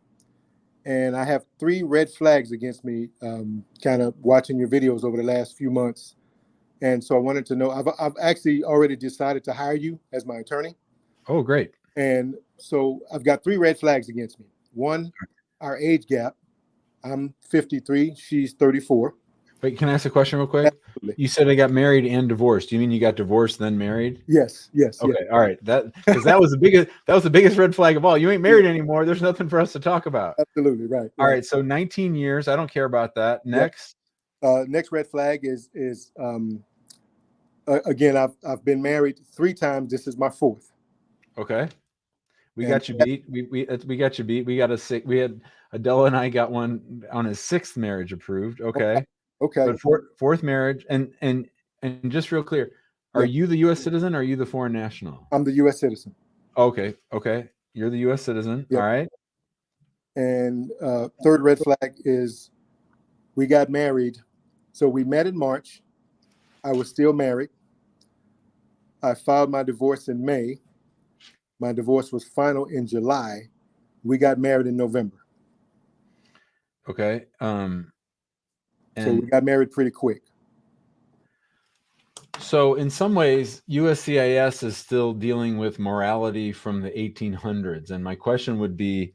And I have 3 red flags against me, kind of watching your videos over the last few months. And so I wanted to know, I've actually already decided to hire you as my attorney. Oh, great. And so I've got 3 red flags against me. One, our age gap. I'm 53, she's 34. Wait, can I ask a question real quick? Absolutely. You said I got married and divorced. Do you mean you got divorced then married? Yes. Okay, all right. Because that was the biggest red flag of all. You ain't married anymore. There's nothing for us to talk about. Absolutely, right. All right, so 19 years. I don't care about that. Next. Next red flag is again, I've been married 3 times. This is my 4th. Okay. We got you beat. We got you beat. We got a 6. We had Adela and I got one on his 6th marriage approved. Okay. Okay. But 4th marriage, and just real clear, are you the U.S. citizen or are you the foreign national? I'm the U.S. citizen. Okay. You're the U.S. citizen. Yep. All right. And 3rd red flag is we got married. So we met in March. I was still married. I filed my divorce in May. My divorce was final in July. We got married in November. Okay. So we got married pretty quick. So in some ways, USCIS is still dealing with morality from the 1800s. And my question would be,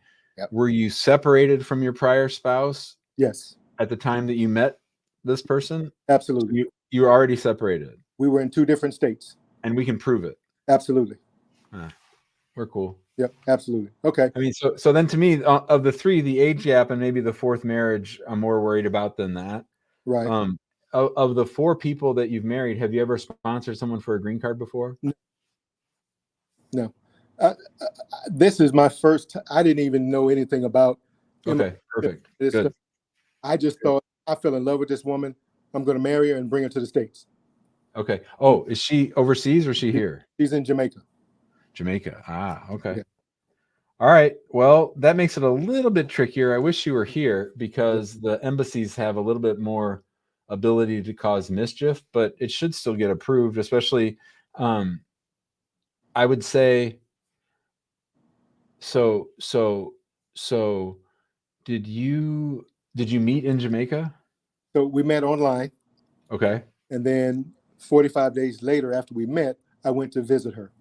were you separated from your prior spouse? Yes. At the time that you met this person? Absolutely. You were already separated. We were in 2 different states. And we can prove it. Absolutely. We're cool. Yep, absolutely. Okay. I mean, so then to me, of the 3, the age gap and maybe the 4th marriage, I'm more worried about than that. Right. Of the 4 people that you've married, have you ever sponsored someone for a green card before? No. This is my first. I didn't even know anything about. Okay, perfect. Good. Stuff. I just thought I fell in love with this woman. I'm going to marry her and bring her to the States. Okay. Oh, is she overseas or is she here? She's in Jamaica. Jamaica. Okay. Yeah. All right. Well, that makes it a little bit trickier. I wish you were here because the embassies have a little bit more ability to cause mischief, but it should still get approved, especially I would say so did you meet in Jamaica? So we met online. Okay. And then 45 days later after we met, I went to visit her.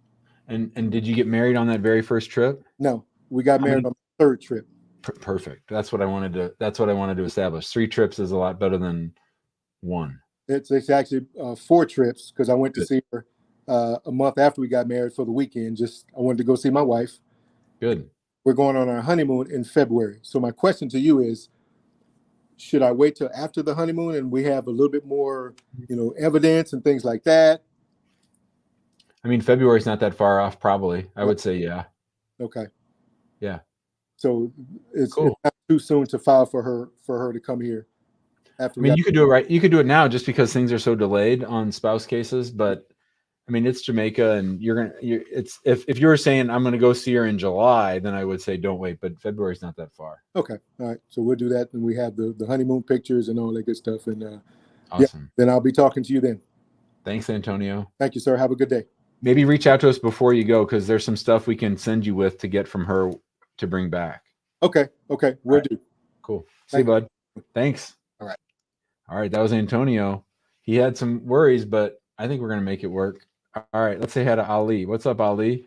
And did you get married on that very first trip? No, we got married on the 3rd trip. Perfect. That's what I wanted to establish. 3 trips is a lot better than 1. It's actually 4 trips because I went to see her a month after we got married for the weekend. I wanted to go see my wife. Good. We're going on our honeymoon in February. So my question to you is, should I wait till after the honeymoon and we have a little bit more, evidence and things like that? I mean, February's not that far off, probably. I would say, yeah. Okay. Yeah. So it's cool. It's not too soon to file for her to come here. After you could do it right. You could do it now just because things are so delayed on spouse cases. But I mean, it's Jamaica, and if you were saying I'm going to go see her in July, then I would say don't wait. But February's not that far. Okay. All right. So we'll do that, and we have the honeymoon pictures and all that good stuff. And awesome. Then I'll be talking to you then. Thanks, Antonio. Thank you, sir. Have a good day. Maybe reach out to us before you go because there's some stuff we can send you with to get from her to bring back. Okay. We'll do. Cool. See you, bud. Thanks. All right. That was Antonio. He had some worries, but I think we're going to make it work. All right. Let's say hi to Ali. What's up, Ali?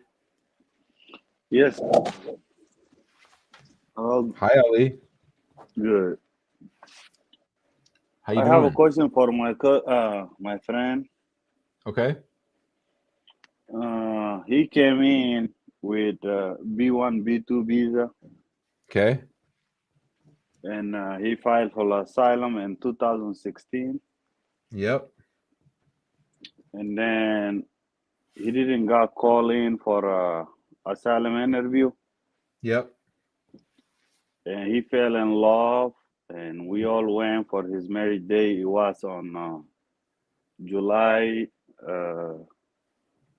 Yes. Hi, Ali. Good. How you I doing? have a question for my friend. Okay. He came in with B1, B2 visa. Okay. And he filed for asylum in 2016. Yep. And then he didn't got called in for a asylum interview. Yep. And he fell in love, and we all went for his marriage day. It was on July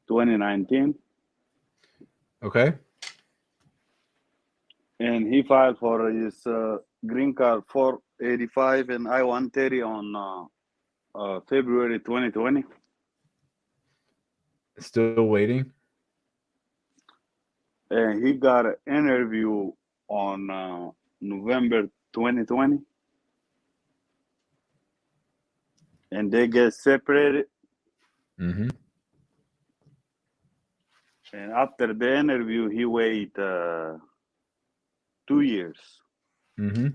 2019. Okay. And he filed for his green card 485 and I-130 on February 2020. Still waiting? And he got an interview on November 2020, and they get separated. Mm-hmm. And after the interview, he waited 2 years. Mm-hmm.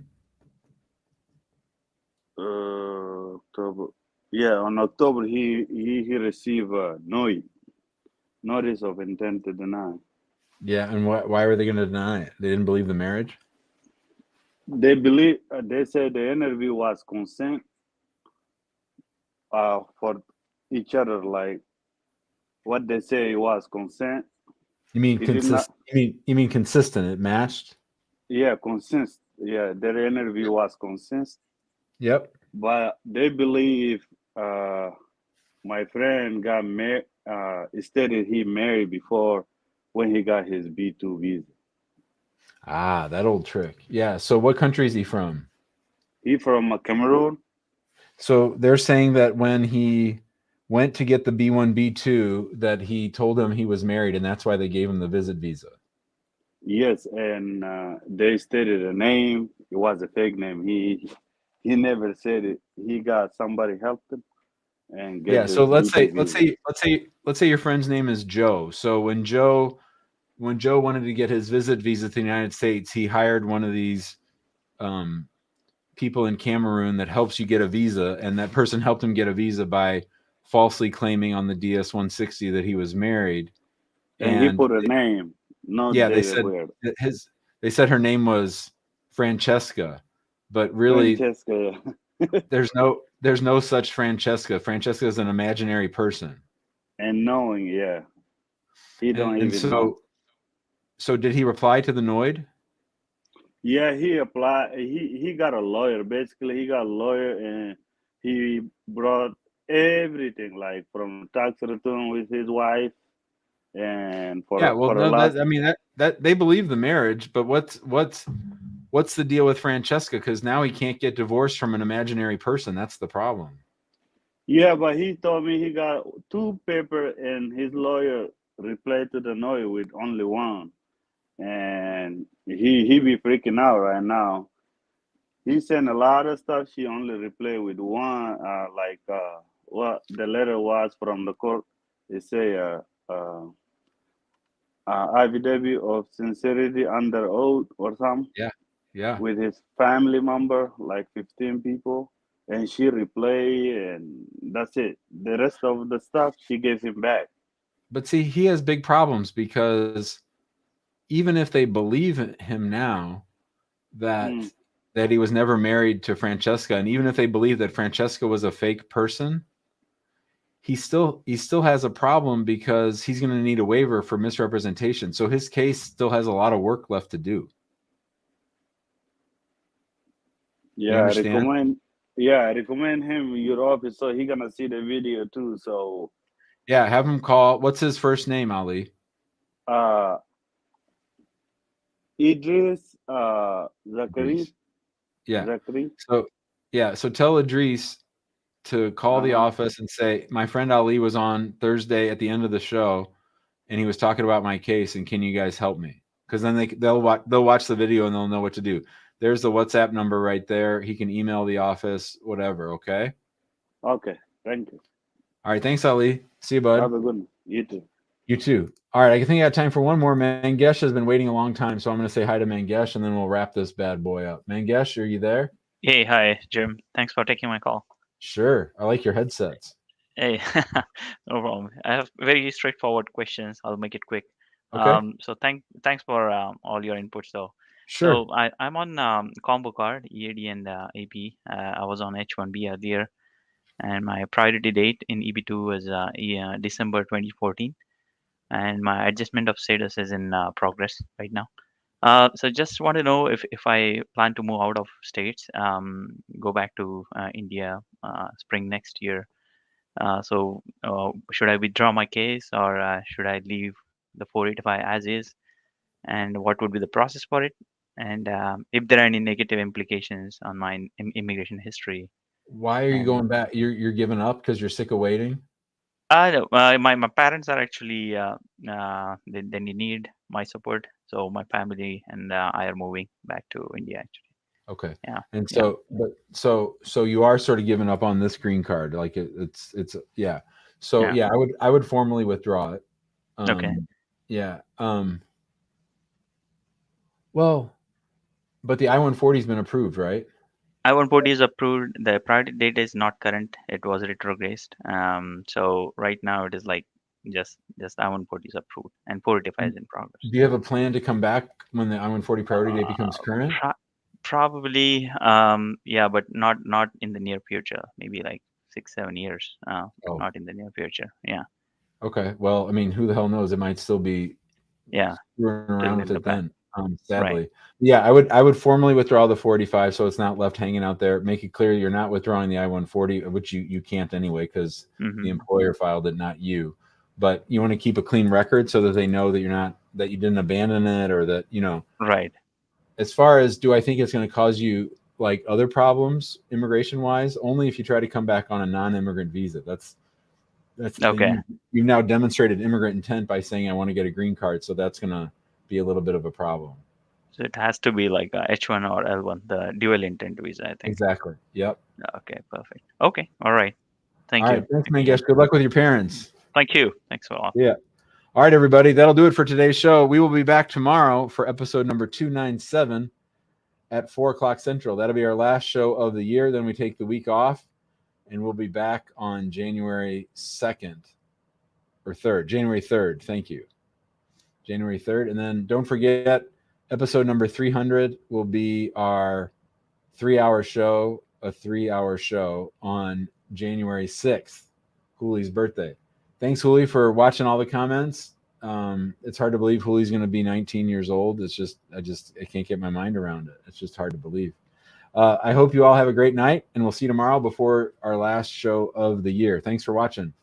October. Yeah, on October he received a notice of intent to deny. Yeah, and why were they going to deny it? They didn't believe the marriage? They believe they said the interview was consent for each other, like what they say was consent. You mean He did not. consistent? You mean consistent? It matched? Yeah, consent. Yeah, their interview was consent. Yep. But they believe my friend got married. Stated he married before when he got his B2 visa. Ah, that old trick. Yeah. So what country is he from? He from Cameroon. So they're saying that when he went to get the B1, B2, that he told them he was married, and that's why they gave him the visit visa. Yes, and they stated a name. It was a fake name. He never said it. He got somebody helped him and Yeah. get So the B2 let's say your friend's name is Joe. So when Joe wanted to get his visit visa to the United States, he hired one of these people in Cameroon that helps you get a visa, and that person helped him get a visa by falsely claiming on the DS-160 that he was married. And he put a name, no yeah, they date of said birth. they said her name was Francesca, but really Francesca. there's no such Francesca. Francesca is an imaginary person. And knowing, yeah, he don't And even know. So did he reply to the NOID? Yeah, he applied. He got a lawyer. Basically, he got a lawyer, and he brought everything, like from tax return with his wife, and Yeah, well, for the no, last. I mean that they believe the marriage, but what's the deal with Francesca? Because now he can't get divorced from an imaginary person. That's the problem. Yeah, but he told me he got 2 paper, and his lawyer replied to the lawyer with only 1, and he be freaking out right now. He sent a lot of stuff. She only replied with 1, what the letter was from the court. They say affidavit of sincerity under oath or something. Yeah. With his family member, like 15 people, and she replay, and that's it. The rest of the stuff she gave him back. But see, he has big problems because even if they believe him now that he was never married to Francesca, and even if they believe that Francesca was a fake person, he still has a problem because he's going to need a waiver for misrepresentation. So his case still has a lot of work left to do. Yeah, I recommend him your office so he gonna see the video too. So yeah, have him call. What's his first name, Ali? Idris Zachary. Yeah. Zachary. So tell Idris to call the office and say, my friend Ali was on Thursday at the end of the show, and he was talking about my case, and can you guys help me? Because then they'll watch the video and they'll know what to do. There's the WhatsApp number right there. He can email the office, whatever. Okay. Okay. Thank you. All right. Thanks, Ali. See you, bud. Have a good one. You too. You too. All right. I think I got time for one more. Mangesh has been waiting a long time, so I'm going to say hi to Mangesh, and then we'll wrap this bad boy up. Mangesh, are you there? Hey, hi, Jim. Thanks for taking my call. Sure. I like your headsets. Hey, no problem. I have very straightforward questions. I'll make it quick. Okay. So thanks for all your inputs, though. Sure. So I'm on combo card, EAD and AP. I was on H1B earlier, and my priority date in EB2 was December 2014, and my adjustment of status is in progress right now. So just want to know if I plan to move out of states, go back to India spring next year. So should I withdraw my case, or should I leave the 485 as is? And what would be the process for it? And if there are any negative implications on my immigration history. Why are you going back? You're giving up because you're sick of waiting? No, my parents are actually they need my support, so my family and I are moving back to India actually. Okay. Yeah. And Yeah. so, but so you are sort of giving up on this green card, like it's yeah. So Yeah. yeah, I would formally withdraw it. Okay. Yeah. Well, but the I-140 has been approved, right? I-140 is approved. The priority date is not current. It was retrograded. So right now it is like just I-140 is approved and 485 is in progress. Do you have a plan to come back when the I-140 priority date becomes current? Probably, yeah, but not in the near future. Maybe like 6-7 years. Not in the near future. Yeah. Okay. Well, I mean, who the hell knows? It might still be screwing around with it then. Sadly, Right. yeah, I would formally withdraw the 485 so it's not left hanging out there. Make it clear you're not withdrawing the I-140, which you can't anyway because the employer filed it, not you. But you want to keep a clean record so that they know that that you didn't abandon it, or that Right. As far as, do I think it's going to cause you like other problems immigration wise? Only if you try to come back on a non-immigrant visa. That's okay. You've now demonstrated immigrant intent by saying I want to get a green card, so that's going to be a little bit of a problem. So it has to be like a H1 or L1, the dual intent visa, I think. Exactly. Yep. Okay, perfect. Okay, all right. Thank All you. right. Thanks, Mangesh. Good luck with your parents. Thank you. Thanks a lot. Yeah. All right, everybody. That'll do it for today's show. We will be back tomorrow for episode number 297 at 4 o'clock Central. That'll be our last show of the year. Then we take the week off, and we'll be back on January 2nd or 3rd. January 3rd. Thank you. January 3rd. And then don't forget, episode number 300 will be our 3-hour show, a 3-hour show on January 6th, Hoolie's birthday. Thanks, Hoolie, for watching all the comments. It's hard to believe Hoolie's going to be 19 years old. It's just, I can't get my mind around it. It's just hard to believe. I hope you all have a great night, and we'll see you tomorrow before our last show of the year. Thanks for watching.